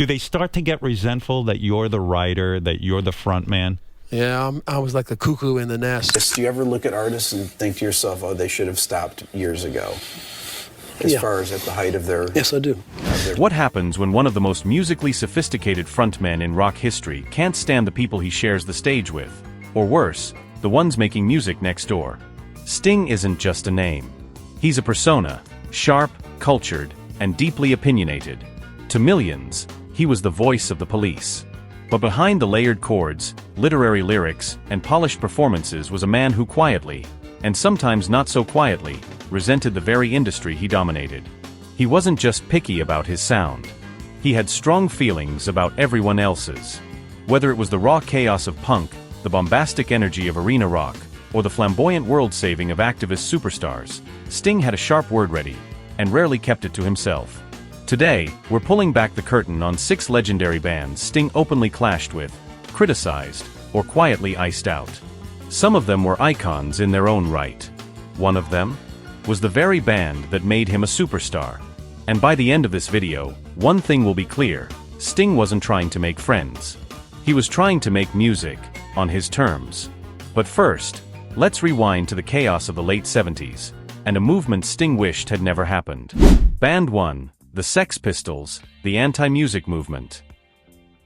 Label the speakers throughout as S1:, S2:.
S1: Do they start to get resentful that you're the writer, that you're the front man?
S2: Yeah, I was like the cuckoo in the nest.
S3: Do you ever look at artists and think to yourself, oh, they should have stopped years ago? As far as at the height of their...
S2: Yes, I do.
S4: What happens when one of the most musically sophisticated frontmen in rock history can't stand the people he shares the stage with? Or worse, the ones making music next door? Sting isn't just a name. He's a persona, sharp, cultured, and deeply opinionated. To millions, he was the voice of the police. But behind the layered chords, literary lyrics, and polished performances was a man who quietly, and sometimes not so quietly, resented the very industry he dominated. He wasn't just picky about his sound. He had strong feelings about everyone else's. Whether it was the raw chaos of punk, the bombastic energy of arena rock, or the flamboyant world-saving of activist superstars, Sting had a sharp word ready, and rarely kept it to himself. Today, we're pulling back the curtain on 6 legendary bands Sting openly clashed with, criticized, or quietly iced out. Some of them were icons in their own right. One of them was the very band that made him a superstar. And by the end of this video, one thing will be clear: Sting wasn't trying to make friends. He was trying to make music, on his terms. But first, let's rewind to the chaos of the late 70s, and a movement Sting wished had never happened. Band 1, the Sex Pistols, the anti-music movement.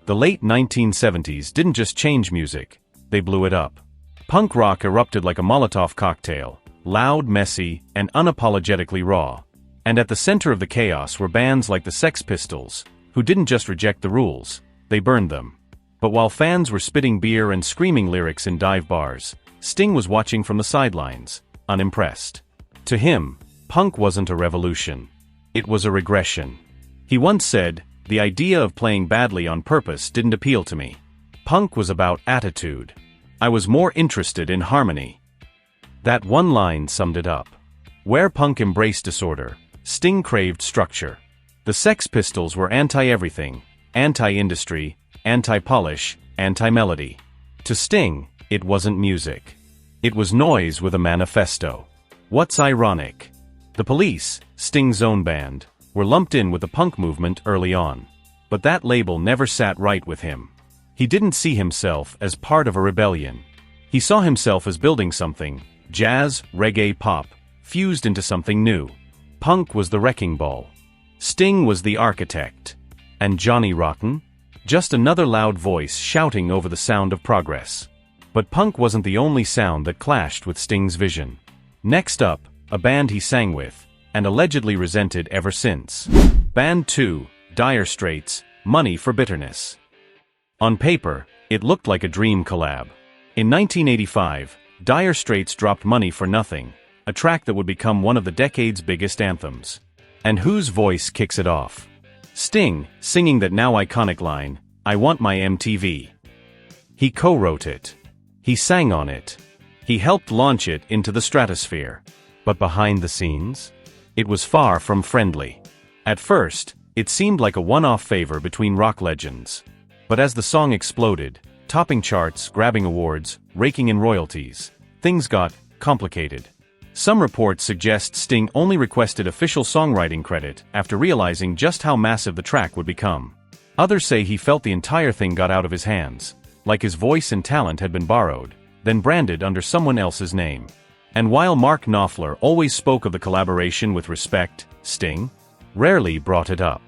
S4: The late 1970s didn't just change music, they blew it up. Punk rock erupted like a Molotov cocktail, loud, messy, and unapologetically raw. And at the center of the chaos were bands like the Sex Pistols, who didn't just reject the rules, they burned them. But while fans were spitting beer and screaming lyrics in dive bars, Sting was watching from the sidelines, unimpressed. To him, punk wasn't a revolution. It was a regression. He once said, "The idea of playing badly on purpose didn't appeal to me. Punk was about attitude. I was more interested in harmony." That one line summed it up. Where punk embraced disorder, Sting craved structure. The Sex Pistols were anti-everything, anti-industry, anti-polish, anti-melody. To Sting, it wasn't music. It was noise with a manifesto. What's ironic? The Police, Sting's own band, were lumped in with the punk movement early on. But that label never sat right with him. He didn't see himself as part of a rebellion. He saw himself as building something, jazz, reggae, pop, fused into something new. Punk was the wrecking ball. Sting was the architect. And Johnny Rotten? Just another loud voice shouting over the sound of progress. But punk wasn't the only sound that clashed with Sting's vision. Next up, a band he sang with, and allegedly resented ever since. Band 2, Dire Straits, Money for Bitterness. On paper, it looked like a dream collab. In 1985, Dire Straits dropped Money for Nothing, a track that would become one of the decade's biggest anthems. And whose voice kicks it off? Sting, singing that now iconic line, "I want my MTV." He co-wrote it. He sang on it. He helped launch it into the stratosphere. But behind the scenes, it was far from friendly. At first, it seemed like a one-off favor between rock legends. But as the song exploded, topping charts, grabbing awards, raking in royalties, things got complicated. Some reports suggest Sting only requested official songwriting credit after realizing just how massive the track would become. Others say he felt the entire thing got out of his hands, like his voice and talent had been borrowed, then branded under someone else's name. And while Mark Knopfler always spoke of the collaboration with respect, Sting rarely brought it up.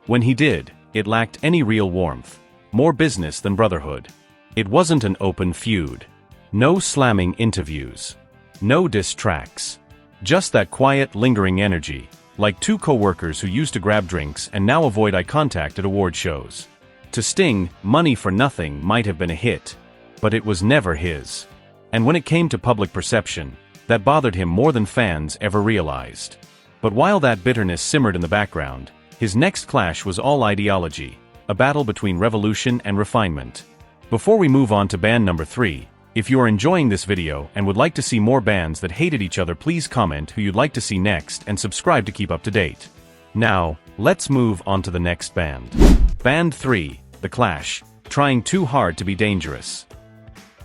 S4: When he did, it lacked any real warmth, more business than brotherhood. It wasn't an open feud. No slamming interviews. No diss tracks. Just that quiet, lingering energy, like two co-workers who used to grab drinks and now avoid eye contact at award shows. To Sting, Money for Nothing might have been a hit, but it was never his. And when it came to public perception, that bothered him more than fans ever realized. But while that bitterness simmered in the background, his next clash was all ideology, a battle between revolution and refinement. Before we move on to band number 3, if you are enjoying this video and would like to see more bands that hated each other, please comment who you'd like to see next and subscribe to keep up to date. Now, let's move on to the next band. Band 3, The Clash, trying too hard to be dangerous.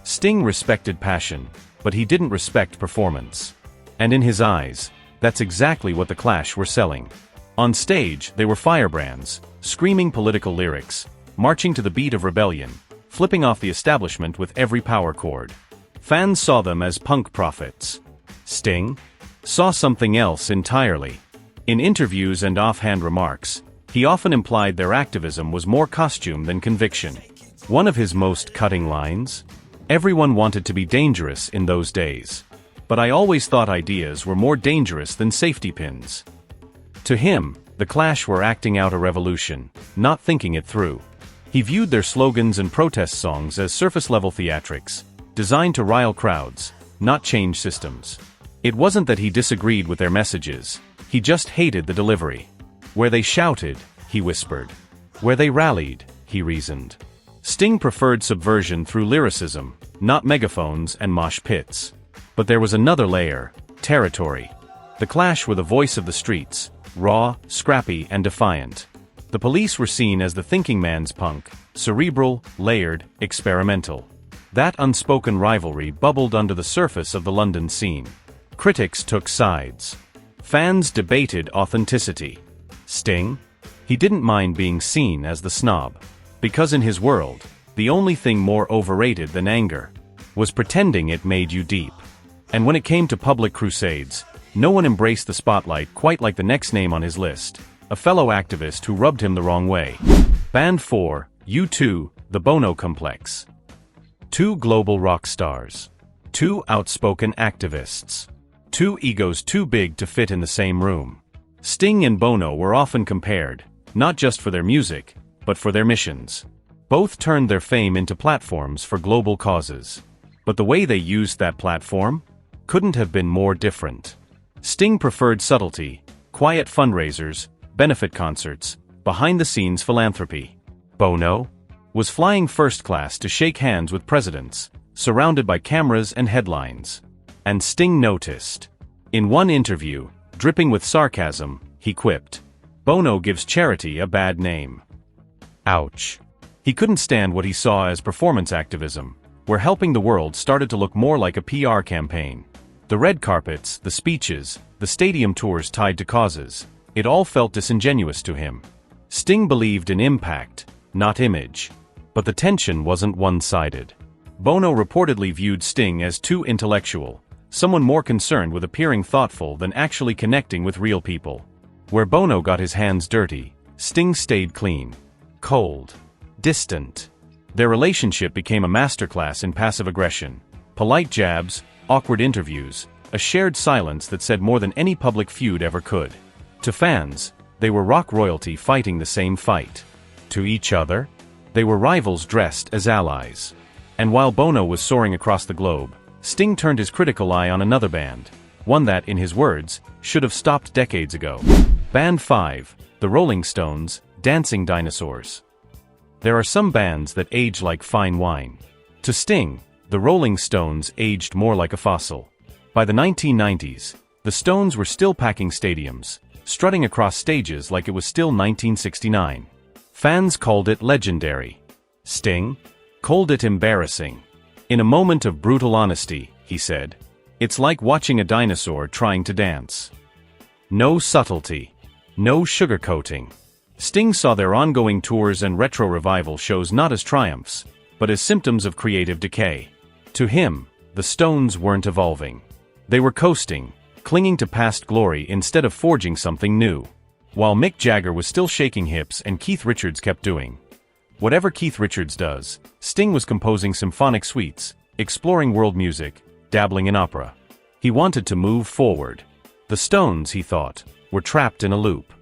S4: Sting respected passion, but he didn't respect performance. And in his eyes, that's exactly what The Clash were selling. On stage, they were firebrands, screaming political lyrics, marching to the beat of rebellion, flipping off the establishment with every power chord. Fans saw them as punk prophets. Sting saw something else entirely. In interviews and offhand remarks, he often implied their activism was more costume than conviction. One of his most cutting lines? "Everyone wanted to be dangerous in those days. But I always thought ideas were more dangerous than safety pins." To him, the Clash were acting out a revolution, not thinking it through. He viewed their slogans and protest songs as surface-level theatrics, designed to rile crowds, not change systems. It wasn't that he disagreed with their messages, he just hated the delivery. Where they shouted, he whispered. Where they rallied, he reasoned. Sting preferred subversion through lyricism, not megaphones and mosh pits. But there was another layer: territory. The Clash were the voice of the streets, raw, scrappy, and defiant. The Police were seen as the thinking man's punk, cerebral, layered, experimental. That unspoken rivalry bubbled under the surface of the London scene. Critics took sides. Fans debated authenticity. Sting? He didn't mind being seen as the snob. Because in his world, the only thing more overrated than anger was pretending it made you deep. And when it came to public crusades, no one embraced the spotlight quite like the next name on his list, a fellow activist who rubbed him the wrong way. Band 4, U2, The Bono Complex. Two global rock stars. Two outspoken activists. Two egos too big to fit in the same room. Sting and Bono were often compared, not just for their music, but for their missions. Both turned their fame into platforms for global causes. But the way they used that platform couldn't have been more different. Sting preferred subtlety, quiet fundraisers, benefit concerts, behind-the-scenes philanthropy. Bono was flying first class to shake hands with presidents, surrounded by cameras and headlines. And Sting noticed. In one interview, dripping with sarcasm, he quipped, "Bono gives charity a bad name." Ouch. He couldn't stand what he saw as performance activism, where helping the world started to look more like a PR campaign. The red carpets, the speeches, the stadium tours tied to causes, it all felt disingenuous to him. Sting believed in impact, not image. But the tension wasn't one-sided. Bono reportedly viewed Sting as too intellectual, someone more concerned with appearing thoughtful than actually connecting with real people. Where Bono got his hands dirty, Sting stayed clean. Cold. Distant. Their relationship became a masterclass in passive aggression. Polite jabs, awkward interviews, a shared silence that said more than any public feud ever could. To fans, they were rock royalty fighting the same fight. To each other, they were rivals dressed as allies. And while Bono was soaring across the globe, Sting turned his critical eye on another band, one that, in his words, should have stopped decades ago. Band 5, The Rolling Stones, Dancing Dinosaurs. There are some bands that age like fine wine. To Sting, the Rolling Stones aged more like a fossil. By the 1990s, the Stones were still packing stadiums, strutting across stages like it was still 1969. Fans called it legendary. Sting called it embarrassing. In a moment of brutal honesty, he said, "It's like watching a dinosaur trying to dance." No subtlety. No sugarcoating. Sting saw their ongoing tours and retro revival shows not as triumphs, but as symptoms of creative decay. To him, the Stones weren't evolving. They were coasting, clinging to past glory instead of forging something new. While Mick Jagger was still shaking hips and Keith Richards kept doing whatever Keith Richards does, Sting was composing symphonic suites, exploring world music, dabbling in opera. He wanted to move forward. The Stones, he thought, were trapped in a loop.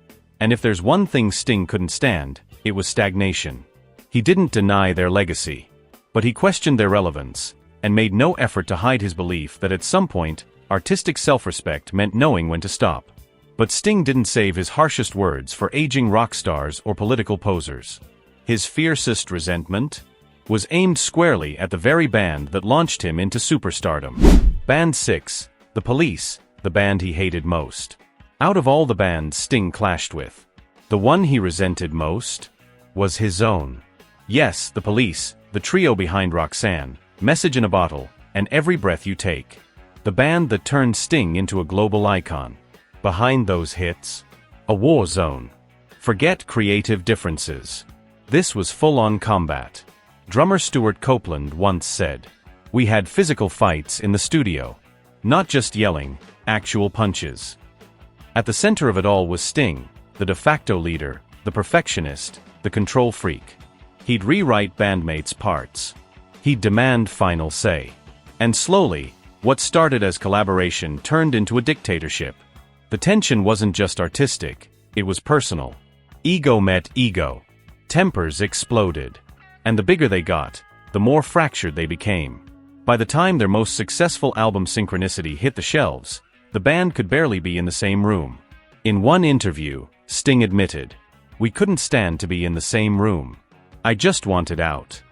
S4: And if there's one thing Sting couldn't stand, it was stagnation. He didn't deny their legacy, but he questioned their relevance, and made no effort to hide his belief that at some point, artistic self-respect meant knowing when to stop. But Sting didn't save his harshest words for aging rock stars or political posers. His fiercest resentment was aimed squarely at the very band that launched him into superstardom. Band 6, The Police, the band he hated most. Out of all the bands Sting clashed with, the one he resented most was his own. Yes, The Police, the trio behind Roxanne, Message in a Bottle, and Every Breath You Take. The band that turned Sting into a global icon. Behind those hits, a war zone. Forget creative differences. This was full-on combat. Drummer Stuart Copeland once said, "We had physical fights in the studio. Not just yelling, actual punches." At the center of it all was Sting, the de facto leader, the perfectionist, the control freak. He'd rewrite bandmates' parts. He'd demand final say. And slowly, what started as collaboration turned into a dictatorship. The tension wasn't just artistic, it was personal. Ego met ego. Tempers exploded. And the bigger they got, the more fractured they became. By the time their most successful album Synchronicity hit the shelves, the band could barely be in the same room. In one interview, Sting admitted, "We couldn't stand to be in the same room. I just wanted out."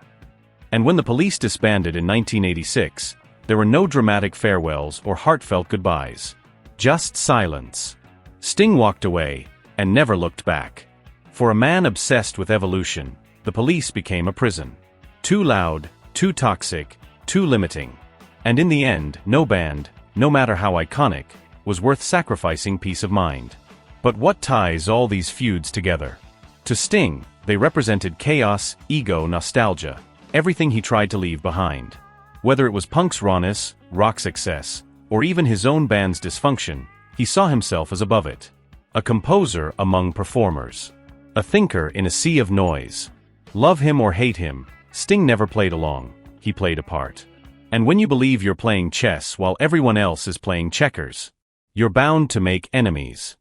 S4: And when the Police disbanded in 1986, there were no dramatic farewells or heartfelt goodbyes. Just silence. Sting walked away, and never looked back. For a man obsessed with evolution, the Police became a prison. Too loud, too toxic, too limiting. And in the end, no band, no matter how iconic, was worth sacrificing peace of mind. But what ties all these feuds together? To Sting, they represented chaos, ego, nostalgia, everything he tried to leave behind. Whether it was punk's rawness, rock's excess, or even his own band's dysfunction, he saw himself as above it. A composer among performers. A thinker in a sea of noise. Love him or hate him, Sting never played along, he played a part. And when you believe you're playing chess while everyone else is playing checkers, you're bound to make enemies.